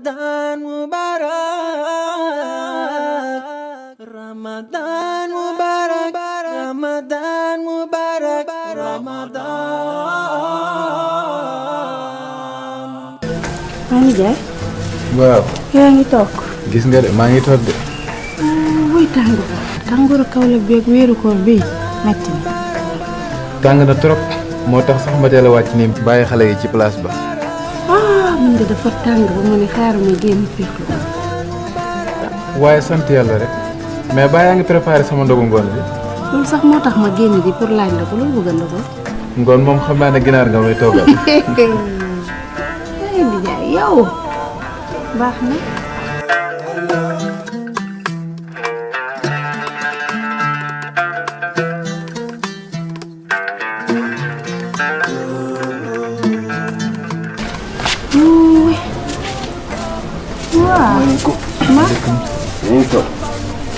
Ramadan Mubarak, Ramadan Mubarak, Ramadan Mubarak, Ramadan. maa ngi jaay. waaw. yaa ngi toog. gis nga de maa ngi toog de. wuy tàngooru kaw la beeg wéeru koor bii metti na. tàng na trop moo tax sax ma teel a wàcc ni bàyyi xale yi ci place ba. mun nga dafa tàng ba mu ne xaaral ma génn féexlu ko. waaye sant yàlla rek mais baa yaa ngi préparé sama ndogu ngoon bi. loolu sax moo tax ma génn di pour laaj la ko loolu bëgg na ko. ngoon moom xam naa ne ginaar nga may toogal. ay di jaay yow baax na.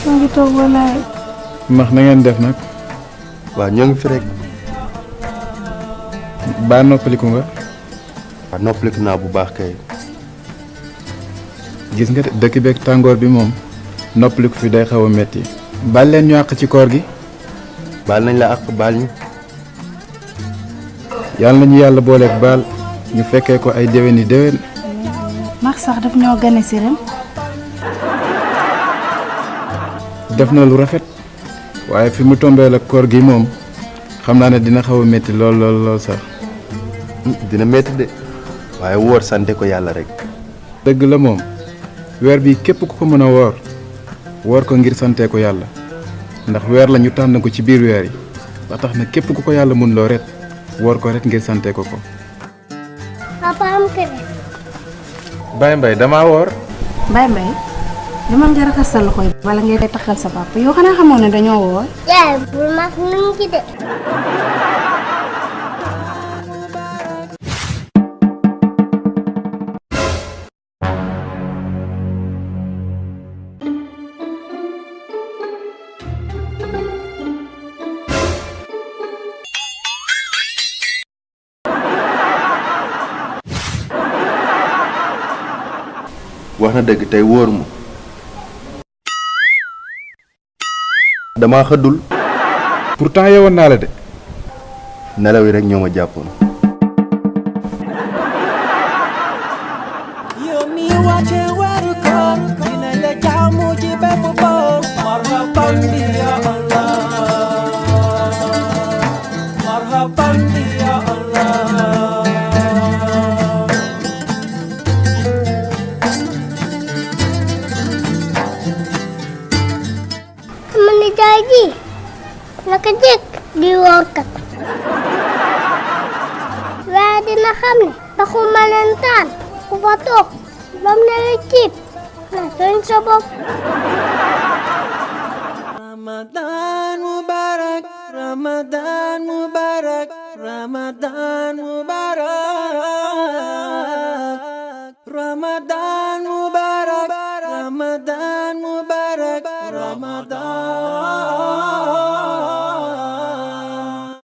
maa ngi toog walaay. max na ngeen def nag. waaw ñoo ngi fi rek. baa noppaliku nga. waaw noppaliku naa bu baax kay. gis nga dëkk beeg tàngoor bi moom noppaliku fi day xaw a metti. baal leen ñu àq ci koor gi. baal nañ la àq baal ñu. yàlla nañu yàlla booleeg baal ñu fekkee ko ay déwén yi déwén. max sax daf ñoo gane si ren. def na lu rafet waaye fi mu tombeel ak koor gi moom xam naa ne dina xaw a métti lool lool lool sax. dina métti de waaye woor sante ko yàlla rek. dëgg la moom weer bi képp ku ko mën a woor ko ngir sante ko yàlla ndax weer la ñu tànn ko ci biir weer yi ba tax na képp ku ko yàlla mun loo ret woor ko rek ngir sante ko ko. Papa am kër. Baye Mbaye damaa woor. Baye Mbaye demal nga raxas sa loxo yi wala ngay taxal sa papa yow xanaa xamoon ne dañoo woor. yaay bul mag nuñ ci de. wax na dëgg tey wóor mu. damaa xëddul. pourtant yeewoon naa la de. nelaw yi rek ñoo ma jàppoon. yow mi wàcce weeru koor dina la jaamu ci bépp boor. marhaban bi ya Allah, marhaban bi ya Allah. sama nijaay ji naka jekk di woorkat. waaye dina xam ne taxu malentaan ku fa toog bam ne la ciib na tooñ sa bopp. Ramadan Mubarak, Ramadan Mubarak, Ramadan Mubarak, Ramadan Mubarak, Ramadan Mubarak, Ramadan.